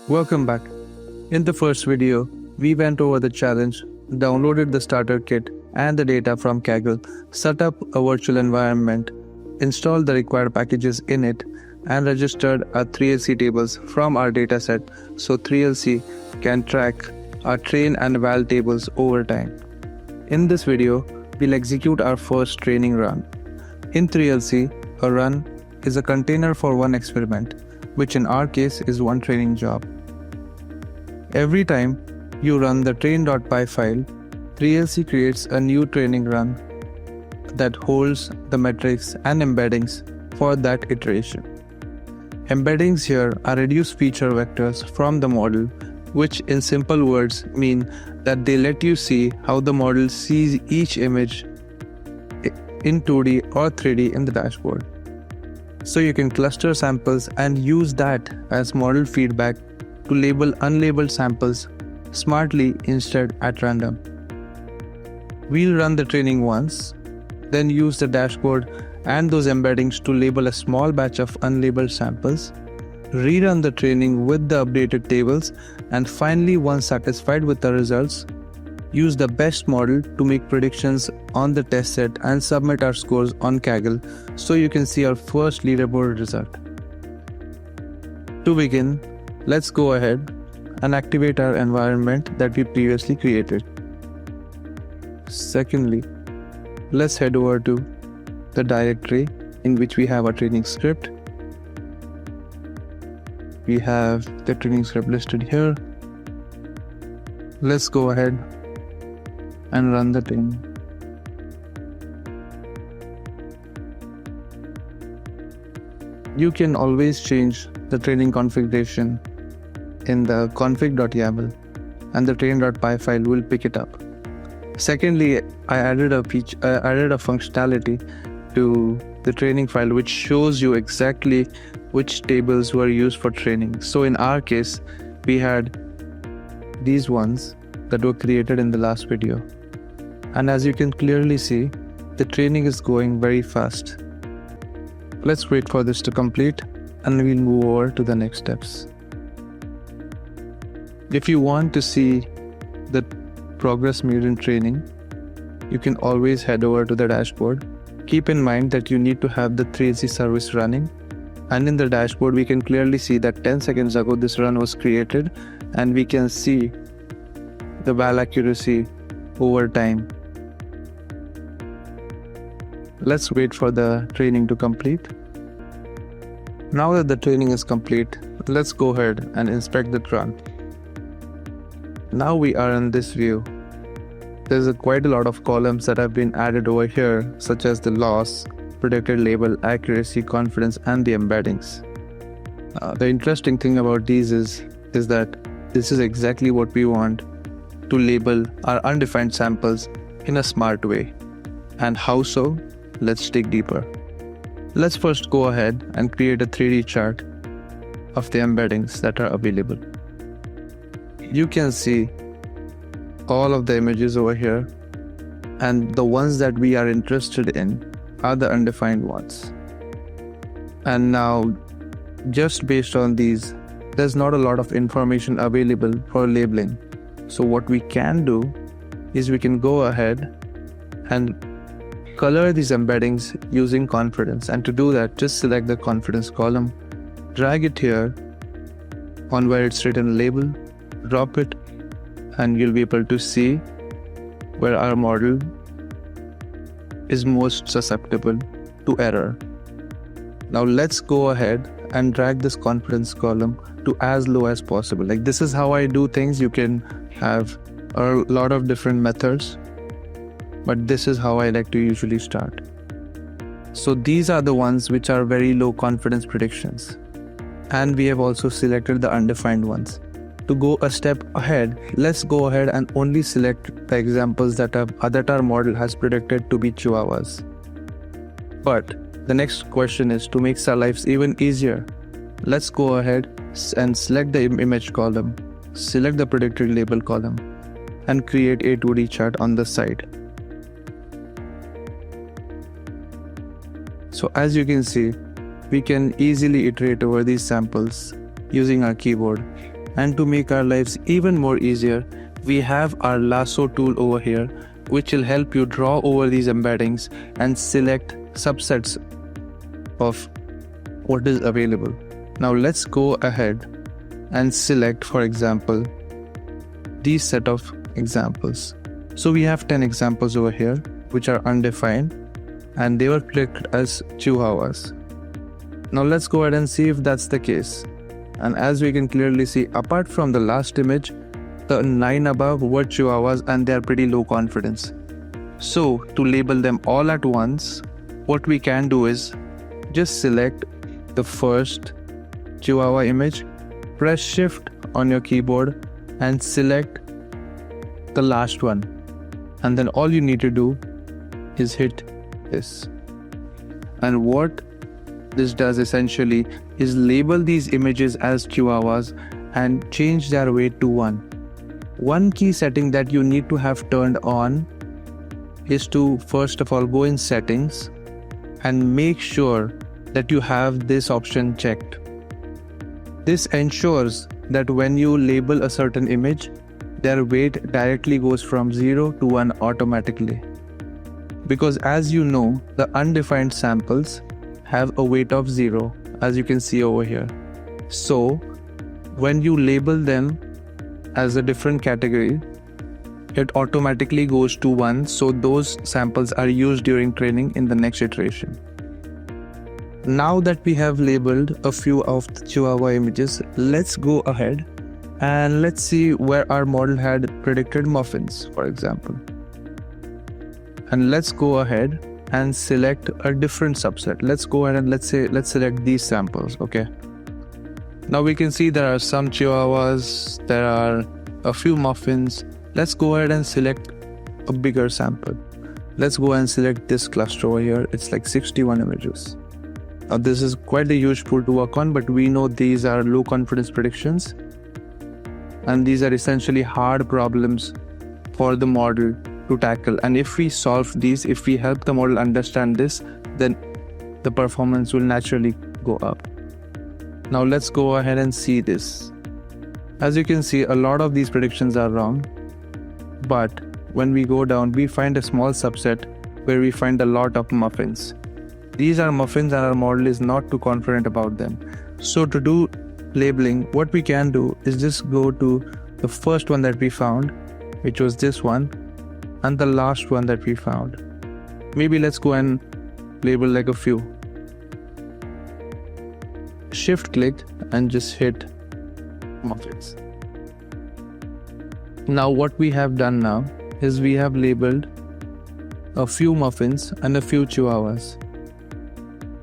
Welcome back. In the first video, we went over the challenge, downloaded the starter kit and the data from Kaggle, set up a virtual environment, installed the required packages in it, and registered our 3LC tables from our dataset so 3LC can track our train and val tables over time. In this video, we'll execute our first training run. In 3LC, a run is a container for one experiment, which in our case is one training job. Every time you run the train.py file, 3LC creates a new training run that holds the metrics and embeddings for that iteration. Embeddings here are reduced feature vectors from the model, which in simple words mean that they let you see how the model sees each image in 2D or 3D in the dashboard. So you can cluster samples and use that as model feedback to label unlabeled samples smartly instead at random. We'll run the training once, then use the dashboard and those embeddings to label a small batch of unlabeled samples, rerun the training with the updated tables, and finally, once satisfied with the results, use the best model to make predictions on the test set and submit our scores on Kaggle so you can see our first leaderboard result. To begin, let's go ahead and activate our environment that we previously created. Secondly, let's head over to the directory in which we have our training script. We have the training script listed here. Let's go ahead and run the training. You can always change the training configuration in the config.yaml and the train.py file will pick it up. Secondly, I added a functionality to the training file which shows you exactly which tables were used for training. So in our case, we had these ones that were created in the last video. And as you can clearly see, the training is going very fast. Let's wait for this to complete and we'll move over to the next steps. If you want to see the progress made in training, you can always head over to the dashboard. Keep in mind that you need to have the 3LC service running, and in the dashboard we can clearly see that 10 seconds ago this run was created and we can see the val accuracy over time. Let's wait for the training to complete. Now that the training is complete, let's go ahead and inspect the run. Now we are in this view. There's quite a lot of columns that have been added over here, such as the loss, predicted label, accuracy, confidence, and the embeddings. The interesting thing about these is that this is exactly what we want to label our undefined samples in a smart way. And how so? Let's dig deeper. Let's first go ahead and create a 3D chart of the embeddings that are available. You can see all of the images over here, and the ones that we are interested in are the undefined ones. And now, just based on these, there's not a lot of information available for labeling. So what we can do is we can go ahead and color these embeddings using confidence. And to do that, just select the confidence column, drag it here on where it's written label, drop it, and you'll be able to see where our model is most susceptible to error. Now let's go ahead and drag this confidence column to as low as possible. Like, this is how I do things. You can have a lot of different methods, but this is how I like to usually start. So these are the ones which are very low confidence predictions. And we have also selected the undefined ones. To go a step ahead, let's go ahead and only select the examples that our model has predicted to be chihuahuas. But the next question is, to make our lives even easier, let's go ahead and select the image column, select the predicted label column, and create a 2D chart on the side. So as you can see, we can easily iterate over these samples using our keyboard And to make our lives even more easier, we have our lasso tool over here, which will help you draw over these embeddings and select subsets of what is available. Now let's go ahead and select, for example, these set of examples. So we have 10 examples over here, which are undefined, and they were clicked as chihuahuas. Now let's go ahead and see if that's the case. And as we can clearly see, apart from the last image, the 9 above were chihuahuas and they are pretty low confidence. So to label them all at once, what we can do is just select the first chihuahua image, press shift on your keyboard and select the last one. And then all you need to do is hit this. And what this does essentially is label these images as chihuahuas and change their weight to 1. One key setting that you need to have turned on is to first of all go in settings and make sure that you have this option checked. This ensures that when you label a certain image, their weight directly goes from 0 to 1 automatically. Because as you know, the undefined samples have a weight of 0, as you can see over here. So when you label them as a different category, it automatically goes to 1, so those samples are used during training in the next iteration. Now that we have labeled a few of the chihuahua images, let's go ahead and let's see where our model had predicted muffins, for example. And let's go ahead and select a different subset. Let's go ahead and let's select these samples, okay? Now we can see there are some chihuahuas, there are a few muffins. Let's go ahead and select a bigger sample. Let's go and select this cluster over here. It's like 61 images. Now this is quite a huge pool to work on, but we know these are low confidence predictions. And these are essentially hard problems for the model to tackle. And if we solve these, if we help the model understand this, then the performance will naturally go up. Now let's go ahead and see this. As you can see, a lot of these predictions are wrong. But when we go down, we find a small subset where we find a lot of muffins. These are muffins and our model is not too confident about them. So to do labeling, what we can do is just go to the first one that we found, which was this one, and the last one that we found. Maybe let's go and label like a few. Shift click and just hit muffins. Now what we have done now is we have labeled a few muffins and a few chihuahuas.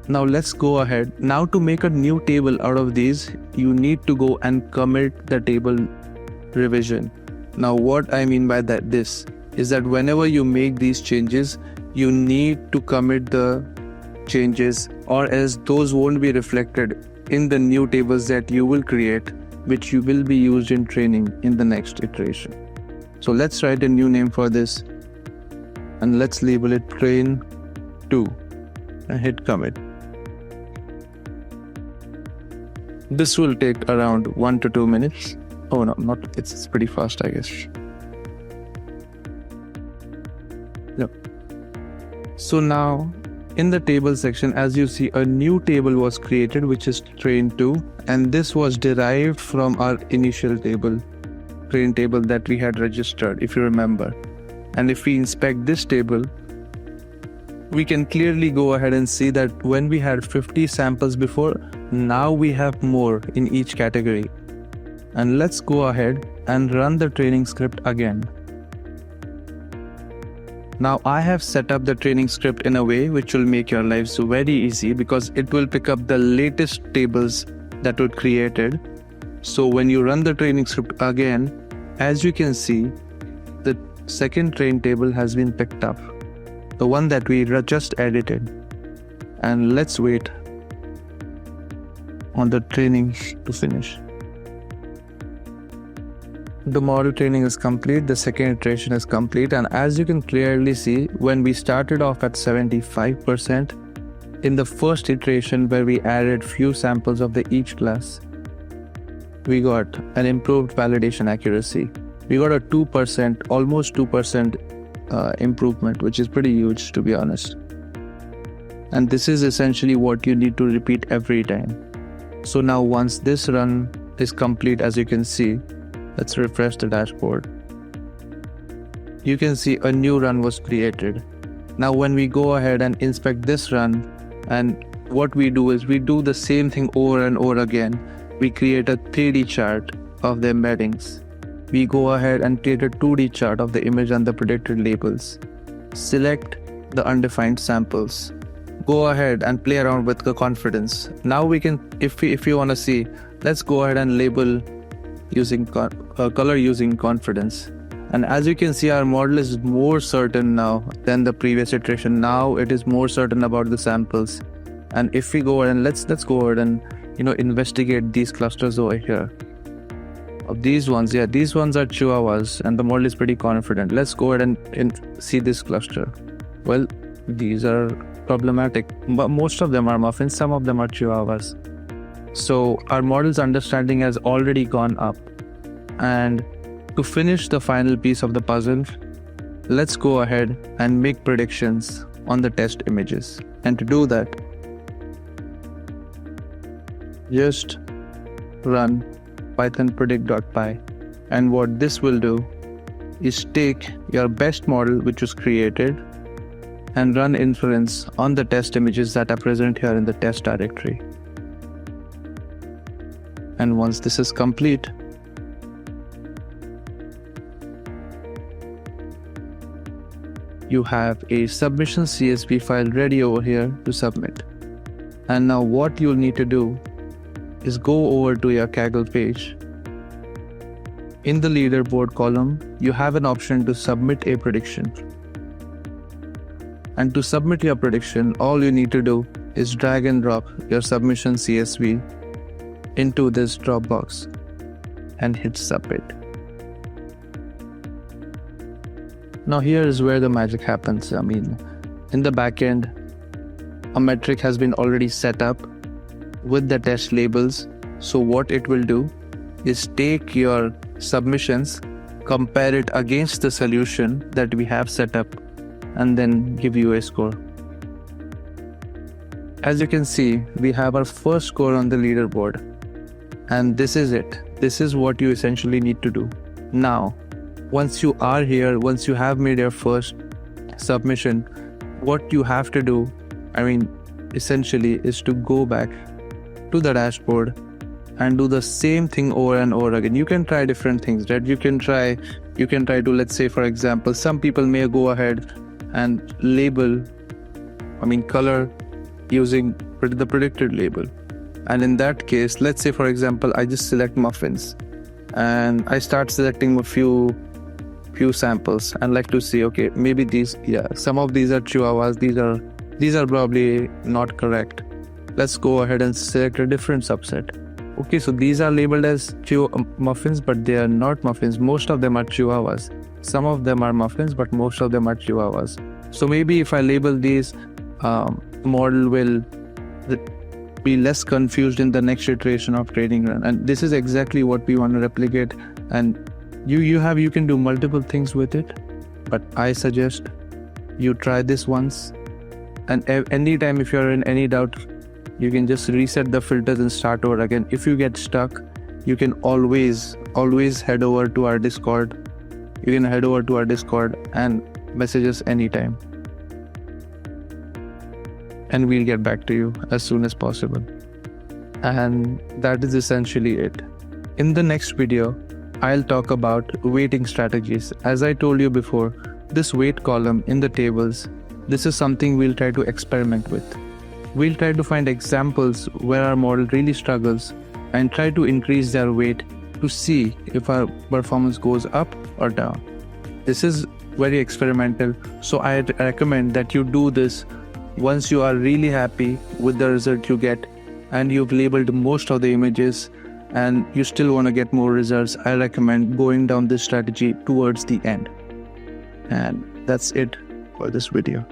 Now let's go ahead. Now to make a new table out of these, you need to go and commit the table revision. Now what I mean by this is that whenever you make these changes, you need to commit the changes, or else those won't be reflected in the new tables that you will create, which you will be used in training in the next iteration. So let's write a new name for this and let's label it train 2 and hit commit. This will take around 1 to 2 minutes. Oh no, not it's pretty fast, I guess. Yep. So now in the table section, as you see, a new table was created, which is train 2, and this was derived from our initial table, train table that we had registered, if you remember. And if we inspect this table, we can clearly go ahead and see that when we had 50 samples before, now we have more in each category. And let's go ahead and run the training script again. Now I have set up the training script in a way which will make your lives very easy, because it will pick up the latest tables that were created. So when you run the training script again, as you can see, the second train table has been picked up, the one that we just edited. And let's wait on the training to finish. The model training is complete, the second iteration is complete, and as you can clearly see, when we started off at 75%, in the first iteration where we added few samples of each class, we got an improved validation accuracy. We got a 2%, almost 2% improvement, which is pretty huge, to be honest. And this is essentially what you need to repeat every time. So now once this run is complete, as you can see, let's refresh the dashboard. You can see a new run was created. Now when we go ahead and inspect this run, and what we do is we do the same thing over and over again. We create a 3D chart of the embeddings. We go ahead and create a 2D chart of the image and the predicted labels. Select the undefined samples. Go ahead and play around with the confidence. Now we can, if you want to see, let's go ahead and label using color using confidence. And as you can see, our model is more certain now than the previous iteration. Now it is more certain about the samples. And if we go ahead and let's go ahead and investigate these clusters over here. Of these ones, yeah, these ones are chihuahuas, and the model is pretty confident. Let's go ahead and see this cluster. Well, these are problematic, but most of them are muffins, some of them are chihuahuas. So our model's understanding has already gone up. And to finish the final piece of the puzzle, let's go ahead and make predictions on the test images. And to do that, just run python predict.py, and what this will do is take your best model which was created and run inference on the test images that are present here in the test directory. And once this is complete, you have a submission CSV file ready over here to submit. And now what you'll need to do is go over to your Kaggle page. In the leaderboard column, you have an option to submit a prediction. And to submit your prediction, all you need to do is drag and drop your submission CSV into this Dropbox and hit submit. Now here is where the magic happens. I mean, in the backend, a metric has been already set up with the test labels. So what it will do is take your submissions, compare it against the solution that we have set up, and then give you a score. As you can see, we have our first score on the leaderboard, and this is it. This is what you essentially need to do. Now, once you are here, once you have made your first submission, what you have to do, essentially, is to go back to the dashboard and do the same thing over and over again. You can try different things, right? You can try to, let's say, for example, some people may go ahead and label, color using the predicted label. And in that case, let's say, for example, I just select muffins and I start selecting a few samples and like to see, okay, maybe these, yeah, some of these are chihuahuas, these are probably not correct. Let's go ahead and select a different subset. Okay, so these are labeled as muffins, but they are not muffins. Most of them are chihuahuas. Some of them are muffins, but most of them are chihuahuas. So maybe if I label these, model will be less confused in the next iteration of training run. And this is exactly what we want to replicate. And you can do multiple things with it, but I suggest you try this once. And anytime if you're in any doubt, you can just reset the filters and start over again. If you get stuck, you can always head over to our Discord. You can head over to our Discord and message us anytime. And we'll get back to you as soon as possible. And that is essentially it. In the next video, I'll talk about weighting strategies. As I told you before, this weight column in the tables, this is something we'll try to experiment with. We'll try to find examples where our model really struggles and try to increase their weight to see if our performance goes up or down. This is very experimental, so I recommend that you do this once you are really happy with the result you get and you've labeled most of the images and you still want to get more results. I recommend going down this strategy towards the end. And that's it for this video.